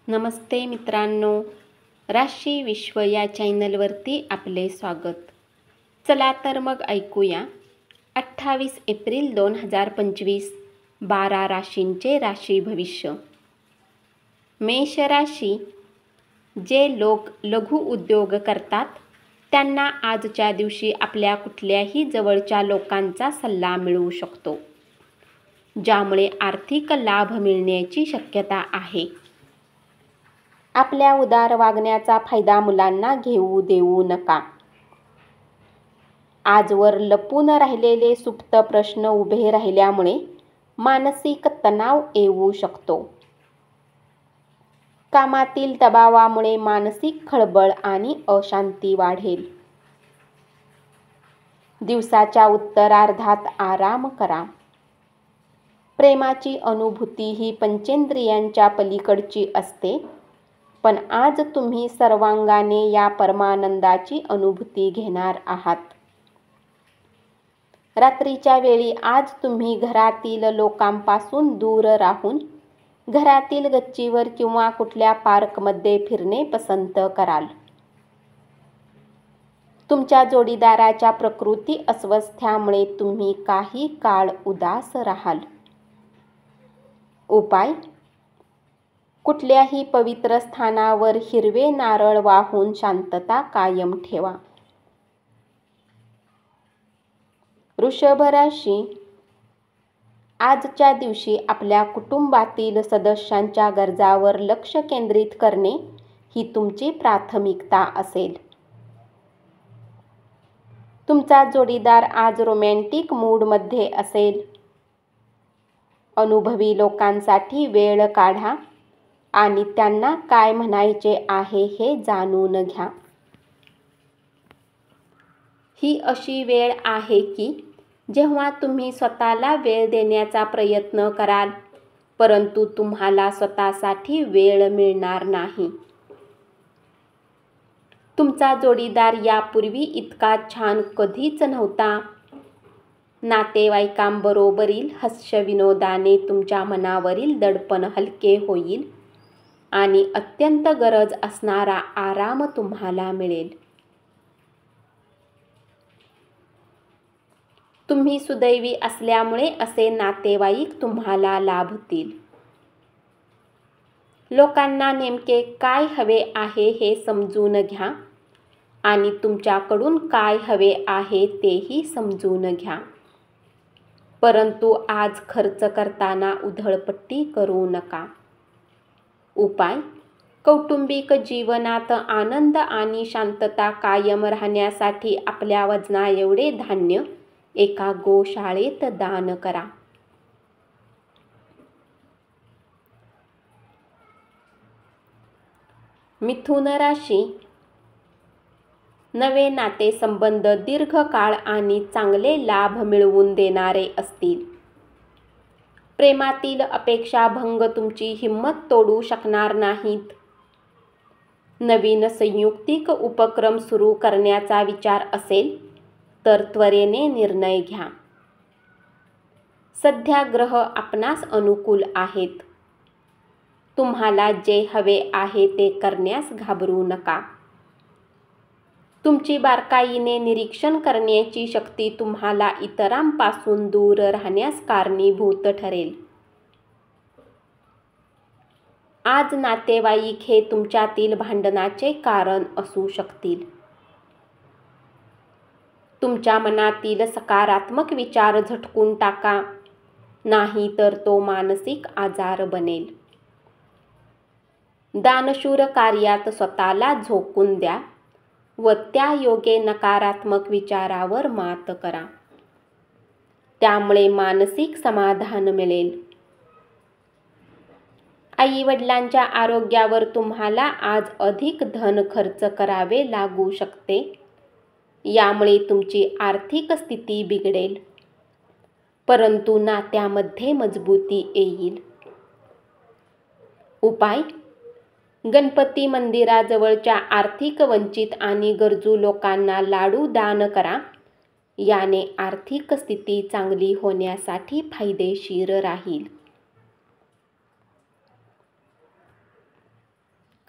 नमस्ते मित्रांनो, राशी विश्व या चॅनलवरती आपले स्वागत. चला तर मग ऐकूया 28 एप्रिल 2025 12 राशींचे राशी भविष्य. मेष राशी. जे लोक लघु उद्योग करतात त्यांना आजच्या दिवशी आपल्या कुठल्याही जवळच्या लोकांचा सल्ला मिळू शकतो, ज्यामुळे आर्थिक लाभ मिळण्याची शक्यता आहे. आपल्या उदार वागण्याचा फायदा मुलांना घेऊ देऊ नका. आजवर लपून राहिलेले सुप्त प्रश्न उभे राहिल्यामुळे मानसिक तणाव येऊ शकतो. कामातील दबावामुळे मानसिक खळबळ आणि अशांती वाढेल. दिवसाच्या उत्तरार्धात आराम करा. प्रेमाची अनुभूती ही पंचेंद्रियांच्या पलीकडची असते, पण आज तुम्ही सर्वांगाने या परमानंदाची अनुभूती घेणार आहात. रात्रीच्या वेळी आज तुम्ही घरातील लोकांपासून दूर राहून घरातील गच्चीवर किंवा कुठल्या पार्कमध्ये फिरणे पसंत कराल. तुमच्या जोडीदाराच्या प्रकृती अस्वस्थ्यामुळे तुम्ही काही काळ उदास राहाल. उपाय: कुठल्याही पवित्र स्थानावर हिरवे नारळ वाहून शांतता कायम ठेवा. वृषभ राशी. आजच्या दिवशी आपल्या कुटुंबातील सदस्यांच्या गरजांवर लक्ष केंद्रित करणे ही तुमची प्राथमिकता असेल. तुमचा जोडीदार आज रोमॅन्टिक मूडमध्ये असेल. अनुभवी लोकांसाठी वेळ काढा आणि त्यांना काय म्हणायचे आहे हे जाणून घ्या. ही अशी वेळ आहे की जेव्हा तुम्ही स्वतःला वेळ देण्याचा प्रयत्न कराल, परंतु तुम्हाला स्वतःसाठी वेळ मिळणार नाही. तुमचा जोडीदार यापूर्वी इतका छान कधीच नव्हता. नातेवाईकांबरोबरील हास्यविनोदाने तुमच्या मनावरील दडपण हलके होईल आणि अत्यंत गरज असणारा आराम तुम्हाला मिळेल. तुम्ही सुदैवी असल्यामुळे असे नातेवाईक तुम्हाला लाभतील. लोकांना नेमके काय हवे आहे हे समजून घ्या आणि तुमच्याकडून काय हवे आहे तेही समजून घ्या. परंतु आज खर्च करताना उधळपट्टी करू नका. उपाय: कौटुंबिक जीवनात आनंद आणि शांतता कायम राहण्यासाठी आपल्या वजनाएवढे धान्य एका गोशाळेत दान करा. मिथुन राशी. नवे नातेसंबंध दीर्घकाळ आणि चांगले लाभ मिळवून देणारे असतील. प्रेमातील अपेक्षाभंग तुमची हिंमत तोडू शकणार नाहीत. नवीन संयुक्तिक उपक्रम सुरू करण्याचा विचार असेल तर त्वरेने निर्णय घ्या. सध्या ग्रह आपणास अनुकूल आहेत. तुम्हाला जे हवे आहे ते करण्यास घाबरू नका. तुमची बारकाईने निरीक्षण करण्याची शक्ती तुम्हाला इतरांपासून दूर राहण्यास कारणीभूत ठरेल. आज नातेवाईक हे तुमच्यातील भांडणाचे कारण असू शकतील. तुमच्या मनातील सकारात्मक विचार झटकून टाका, नाही तर तो मानसिक आजार बनेल. दानशूर कार्यात स्वतःला झोकून द्या व त्यायोगे नकारात्मक विचारावर मात करा. त्यामुळे मानसिक समाधान मिळेल. आई-वडिलांच्या आरोग्यावर तुम्हाला आज अधिक धन खर्च करावे लागू शकते. यामुळे तुमची आर्थिक स्थिती बिघडेल, परंतु नात्यामध्ये मजबूती येईल. उपाय: गणपती मंदिराजवळच्या आर्थिक वंचित आणि गरजू लोकांना लाडू दान करा. याने आर्थिक स्थिती चांगली होण्यासाठी फायदेशीर राहील.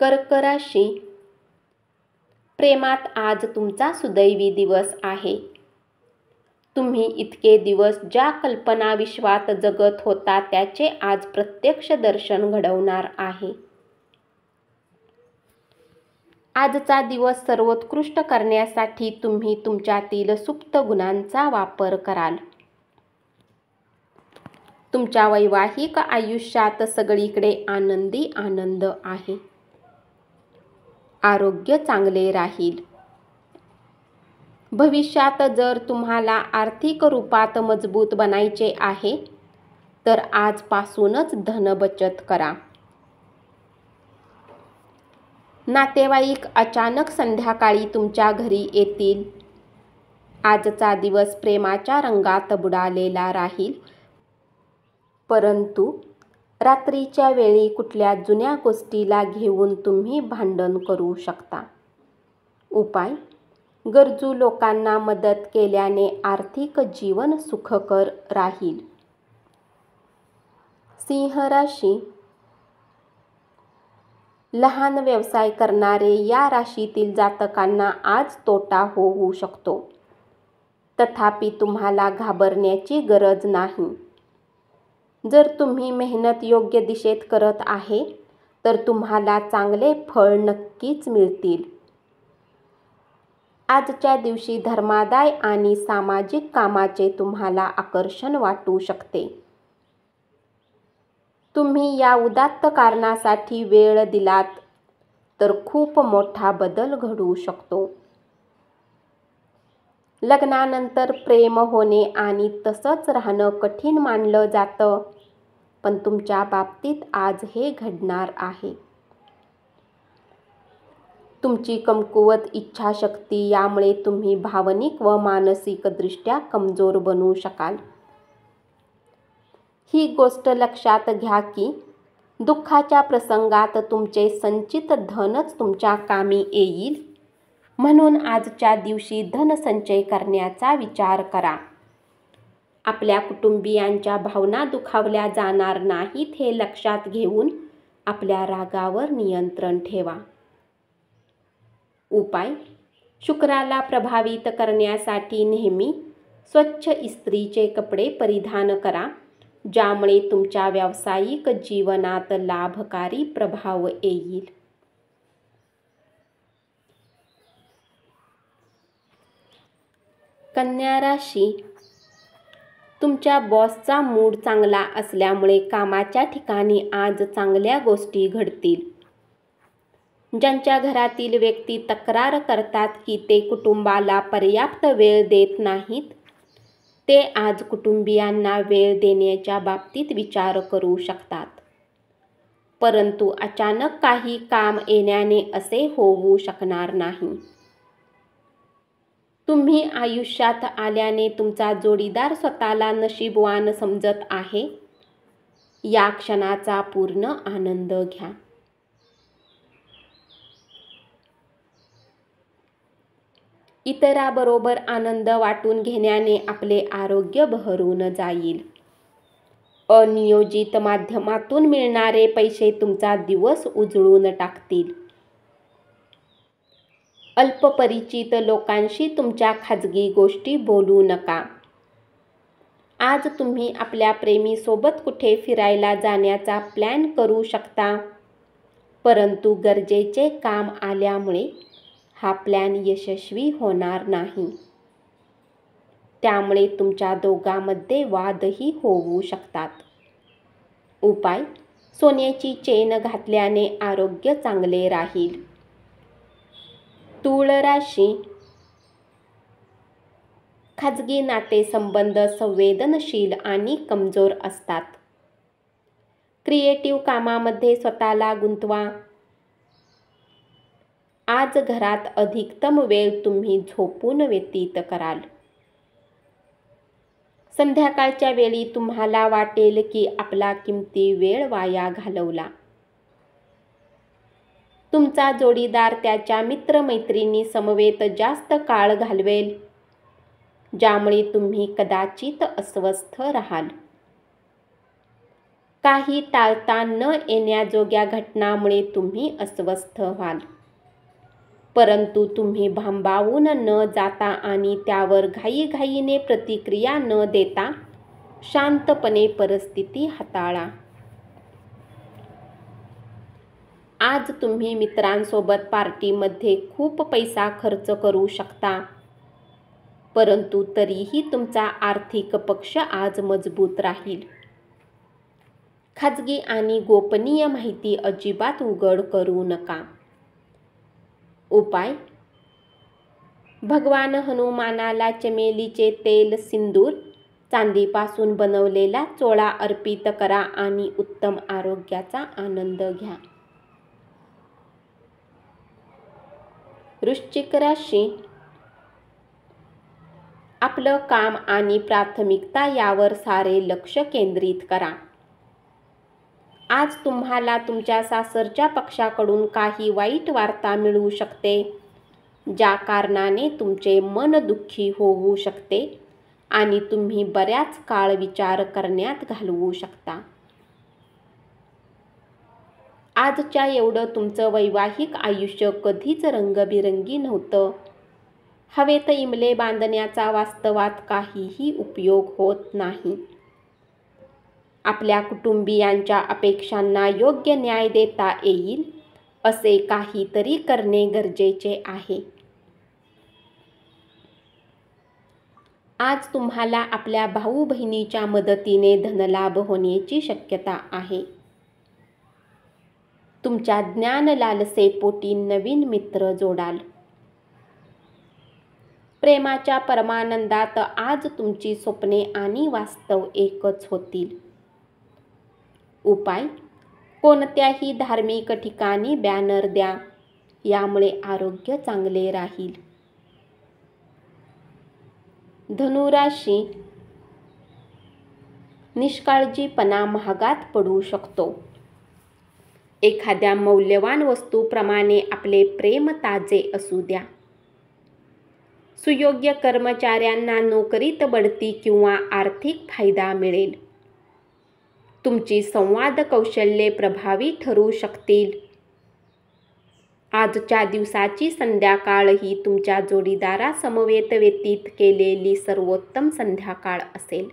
कर्क राशी, प्रेमात आज तुमचा सुदैवी दिवस आहे. तुम्ही इतके दिवस ज्या कल्पना विश्वात जगत होता त्याचे आज प्रत्यक्ष दर्शन घडवणार आहे. आजचा दिवस सर्वोत्कृष्ट करण्यासाठी तुम्ही तुमच्यातील सुप्त गुणांचा वापर कराल. तुमच्या वैवाहिक आयुष्यात सगळीकडे आनंदी आनंद आहे. आरोग्य चांगले राहील. भविष्यात जर तुम्हाला आर्थिक रूपात मजबूत बनायचे आहे तर आजपासूनच धन बचत करा. नातेवाईक अचानक संध्याकाळी तुमच्या घरी येतील. आजचा दिवस प्रेमाच्या रंगात बुडालेला राहील, परंतु रात्रीच्या वेळी कुठल्या जुन्या गोष्टीला घेऊन तुम्ही भांडण करू शकता. उपाय: गरजू लोकांना मदत केल्याने आर्थिक जीवन सुखकर राहील. सिंह राशी, लहान व्यवसाय करणारे या राशीतील जातकांना आज तोटा होऊ शकतो. तथापि तुम्हाला घाबरण्याची गरज नाही. जर तुम्ही मेहनत योग्य दिशेत करत आहे तर तुम्हाला चांगले फळ नक्कीच मिळतील. आजच्या दिवशी धर्मादाय आणि सामाजिक कामाचे तुम्हाला आकर्षण वाटू शकते. तुम्ही या उदात्त कारणासाठी वेळ दिलात तर खूप मोठा बदल घडू शकतो. लग्नानंतर प्रेम होणे आणि तसंच राहणं कठीण मानलं जातं, पण तुमच्या बाबतीत आज हे घडणार आहे. तुमची कमकुवत इच्छाशक्ती यामुळे तुम्ही भावनिक व मानसिकदृष्ट्या कमजोर बनू शकाल. ही गोष्ट लक्षात घ्या की दुःखाच्या प्रसंगात तुमचे संचित धनच तुमच्या कामी येईल. म्हणून आजच्या दिवशी धनसंचय करण्याचा विचार करा. आपल्या कुटुंबियांच्या भावना दुखावल्या जाणार नाहीत हे लक्षात घेऊन आपल्या रागावर नियंत्रण ठेवा. उपाय: शुक्राला प्रभावित करण्यासाठी नेहमी स्वच्छ इस्त्रीचे कपडे परिधान करा, ज्यामुळे तुमच्या व्यावसायिक जीवनात लाभकारी प्रभाव येईल. कन्या राशी, तुमच्या बॉसचा मूड चांगला असल्यामुळे कामाच्या ठिकाणी आज चांगल्या गोष्टी घडतील. ज्यांच्या घरातील व्यक्ती तक्रार करतात की ते कुटुंबाला पर्याप्त वेळ देत नाहीत, ते आज कुटुंबियांना वेळ देण्याच्या बाबतीत विचार करू शकतात. परंतु अचानक काही काम येण्याने असे होऊ शकणार नाही. तुम्ही आयुष्यात आल्याने तुमचा जोडीदार स्वतःला नशीबवान समजत आहे. या क्षणाचा पूर्ण आनंद घ्या. इतराबरोबर आनंद वाटून घेण्याने आपले आरोग्य बहरून जाईल. अनियोजित माध्यमातून मिळणारे पैसे तुमचा दिवस उजळून टाकतील. अल्पपरिचित लोकांशी तुमच्या खाजगी गोष्टी बोलू नका. आज तुम्ही आपल्या प्रेमीसोबत कुठे फिरायला जाण्याचा प्लॅन करू शकता, परंतु गरजेचे काम आल्यामुळे हा प्लॅन यशस्वी होणार नाही. त्यामुळे तुमच्या दोघांमध्ये वादही होऊ शकतात. उपाय: सोन्याची चेन घातल्याने आरोग्य चांगले राहील. तूळ राशी, खाजगी नातेसंबंध संवेदनशील आणि कमजोर असतात. क्रिएटिव्ह कामामध्ये स्वतःला गुंतवा. आज घरात अधिकतम वेळ तुम्ही झोपून व्यतीत कराल. संध्याकाळच्या वेळी तुम्हाला वाटेल की आपला किमती वेळ वाया घालवला. तुमचा जोडीदार त्याच्या मित्रमैत्रिणी समवेत जास्त काळ घालवेल, ज्यामुळे तुम्ही कदाचित अस्वस्थ राहाल. काही टाळता न येण्याजोग्या घटनांमुळे तुम्ही अस्वस्थ व्हाल. परंतु तुम्ही भांबावून न जाता आणि त्यावर घाईघाईने प्रतिक्रिया न देता शांतपणे परिस्थिती हाताळा. आज तुम्ही मित्रांसोबत पार्टीमध्ये खूप पैसा खर्च करू शकता, परंतु तरीही तुमचा आर्थिक पक्ष आज मजबूत राहील. खाजगी आणि गोपनीय माहिती अजिबात उघड करू नका. उपाय: भगवान हनुमानाला चमेलीचे तेल, सिंदूर, चांदीपासून बनवलेला चोळा अर्पित करा आणि उत्तम आरोग्याचा आनंद घ्या. वृश्चिक राशी. आपलं काम आणि प्राथमिकता यावर सारे लक्ष केंद्रित करा. आज तुम्हाला तुमच्या सासरच्या पक्षाकडून काही वाईट वार्ता मिळू शकते, ज्या कारणाने तुमचे मन दुःखी होऊ शकते आणि तुम्ही बऱ्याच काळ विचार करण्यात घालवू शकता. आजच्या एवढं तुमचं वैवाहिक आयुष्य कधीच रंगबिरंगी नव्हतं. हवेत इमले बांधण्याचा वास्तवात काहीही उपयोग होत नाही. आपल्या कुटुंबियांच्या अपेक्षांना योग्य न्याय देता येईल असे काहीतरी करणे गरजेचे आहे. आज तुम्हाला आपल्या भाऊ बहिणीच्या मदतीने धनलाभ होण्याची शक्यता आहे. तुमच्या ज्ञान लालसेपोटी नवीन मित्र जोडाल. प्रेमाच्या परमानंदात आज तुमची स्वप्ने आणि वास्तव एकच होतील. उपाय: कोणत्याही धार्मिक ठिकाणी बॅनर द्या, यामुळे आरोग्य चांगले राहील. धनुराशी. निष्काळजीपणा महागात पडू शकतो. एखाद्या मौल्यवान वस्तूप्रमाणे आपले प्रेम ताजे असू द्या. सुयोग्य कर्मचाऱ्यांना नोकरीत बढती किंवा आर्थिक फायदा मिळेल. तुमची संवाद कौशल्ये प्रभावी ठरू शकतील. आजच्या दिवसाची संध्याकाळ ही तुमच्या जोडीदारासमवेत व्यतीत केलेली सर्वोत्तम संध्याकाळ असेल.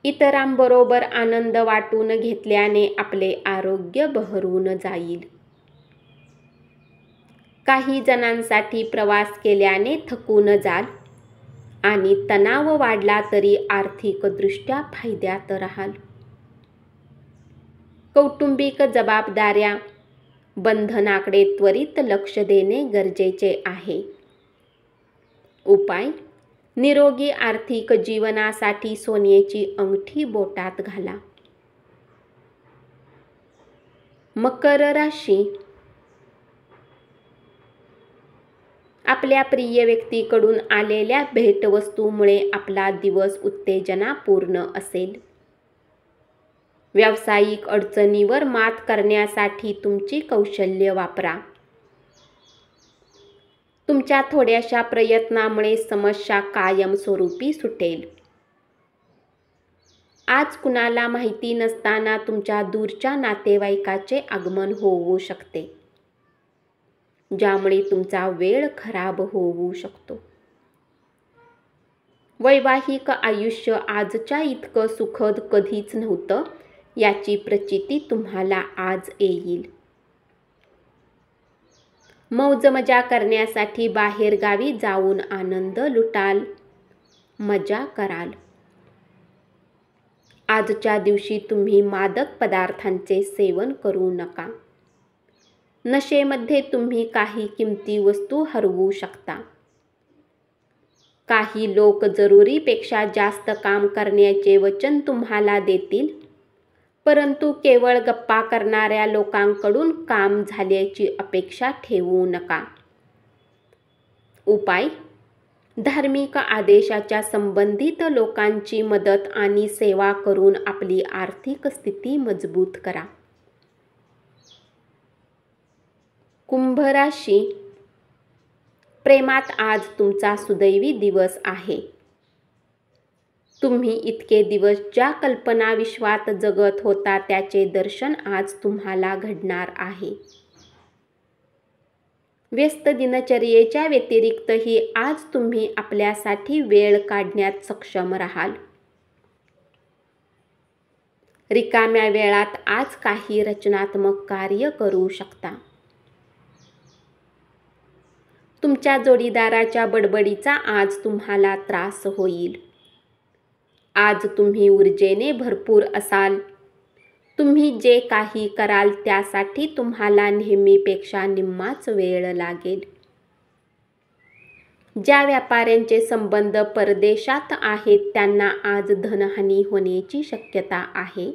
इतरांबरोबर आनंद वाटून घेतल्याने आपले आरोग्य बहरून जाईल. काही जणांसाठी प्रवास केल्याने थकून जाल आणि तणाव वाढला तरी आर्थिकदृष्ट्या फायद्यात राहाल. कौटुंबिक जबाबदाऱ्या, बंधनाकडे त्वरित लक्ष देणे गरजेचे आहे. उपाय: निरोगी आर्थिक जीवनासाठी सोन्याची अंगठी बोटात घाला. मकर राशी. आपल्या प्रिय व्यक्तीकडून आलेल्या भेटवस्तूमुळे आपला दिवस उत्तेजनापूर्ण असेल. व्यावसायिक अडचणीवर मात करण्यासाठी तुमची कौशल्य वापरा. तुमच्या थोड्याशा प्रयत्नामुळे समस्या कायमस्वरूपी सुटेल. आज कुणाला माहिती नसताना तुमच्या दूरच्या नातेवाईकाचे आगमन होऊ शकते, ज्यामुळे तुमचा वेळ खराब होऊ शकतो. वैवाहिक आयुष्य आजच्या इतकं सुखद कधीच नव्हतं, याची प्रचिती तुम्हाला आज येईल. मौजमजा करण्यासाठी बाहेरगावी जाऊन आनंद लुटाल, मजा कराल. आजच्या दिवशी तुम्ही मादक पदार्थांचे सेवन करू नका. नशेमध्ये तुम्ही काही किमती वस्तू हरवू शकता. काही लोक जरुरीपेक्षा जास्त काम करण्याचे वचन तुम्हाला देतील, परंतु केवळ गप्पा करणाऱ्या लोकांकडून काम झाल्याची अपेक्षा ठेवू नका. उपाय: धार्मिक आदेशाच्या संबंधित लोकांची मदत आणि सेवा करून आपली आर्थिक स्थिती मजबूत करा. कुंभ राशी. प्रेमात आज तुमचा सुदैवी दिवस आहे. तुम्ही इतके दिवस ज्या कल्पना विश्वात जगत होता त्याचे दर्शन आज तुम्हाला घडणार आहे. व्यस्त दिनचर्येच्या व्यतिरिक्तही आज तुम्ही आपल्यासाठी वेळ काढण्यात सक्षम राहाल. रिकाम्या वेळात आज काही रचनात्मक कार्य करू शकता. तुमच्या जोडीदाराच्या बडबडीचा आज तुम्हाला त्रास होईल. आज तुम्ही ऊर्जेने भरपूर असाल. तुम्ही जे काही कराल त्यासाठी तुम्हाला नेहमीपेक्षा निम्माच वेळ लागेल. ज्या व्यापाऱ्यांचे संबंध परदेशात आहेत त्यांना आज धनहानी होण्याची शक्यता आहे.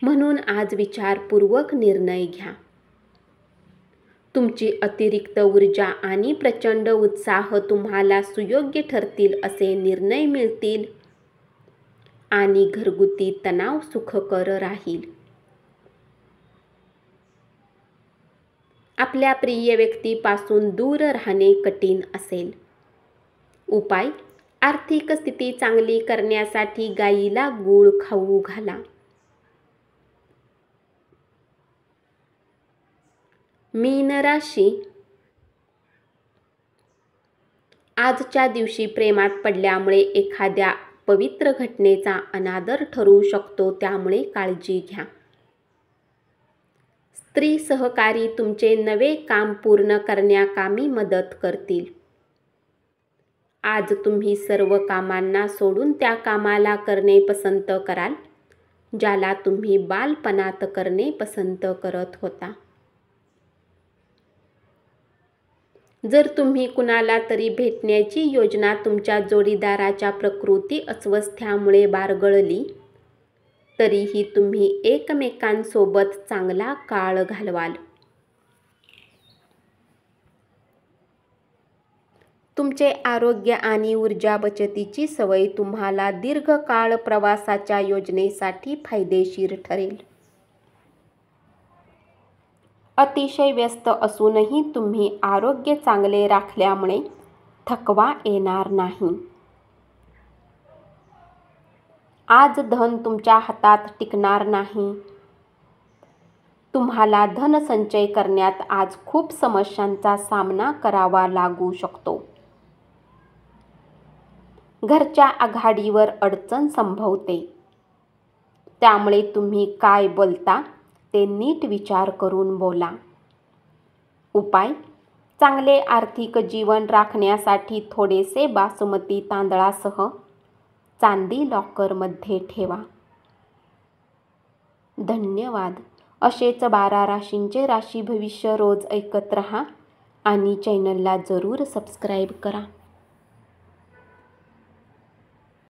म्हणून आज विचारपूर्वक निर्णय घ्या. तुमची अतिरिक्त ऊर्जा आणि प्रचंड उत्साह तुम्हाला सुयोग्य ठरतील असे निर्णय मिळतील आणि घरगुती तणाव सुखकर राहील. आपल्या प्रिय व्यक्तीपासून दूर राहणे कठीण असेल. उपाय: आर्थिक स्थिती चांगली करण्यासाठी गायीला गूळ खाऊ घाला. मीन राशी. आजच्या दिवशी प्रेमात पडल्यामुळे एखाद्या पवित्र घटनेचा अनादर ठरू शकतो, त्यामुळे काळजी घ्या. स्त्री सहकारी तुमचे नवे काम पूर्ण करण्याकामी मदत करतील. आज तुम्ही सर्व कामांना सोडून त्या कामाला करणे पसंत कराल ज्याला तुम्ही बालपणात करणे पसंत करत होता. जर तुम्ही कुणाला तरी भेटण्याची योजना तुमच्या जोडीदाराच्या प्रकृती अस्वस्थ्यामुळे बारगळली, तरीही तुम्ही एकमेकांसोबत चांगला काळ घालवाल. तुमचे आरोग्य आणि ऊर्जा बचतीची सवय तुम्हाला दीर्घकाळ प्रवासाच्या योजनेसाठी फायदेशीर ठरेल. अतिशय व्यस्त असूनही तुम्ही आरोग्य चांगले राखल्यामुळे थकवा येणार नाही. आज धन तुमच्या हातात टिकणार नाही. तुम्हाला धन संचय करण्यात आज खूप समस्यांचा सामना करावा लागू शकतो. घरच्या आघाडीवर अडचण संभवते. त्यामुळे तुम्ही काय बोलता ते नीट विचार करून बोला. उपाय: चांगले आर्थिक जीवन राखण्यासाठी थोडेसे बासमती तांदळासह चांदी लॉकरमध्ये ठेवा. धन्यवाद. असेच 12 राशींचे राशी भविष्य रोज ऐकत रहा आणि चॅनलला जरूर सबस्क्राईब करा.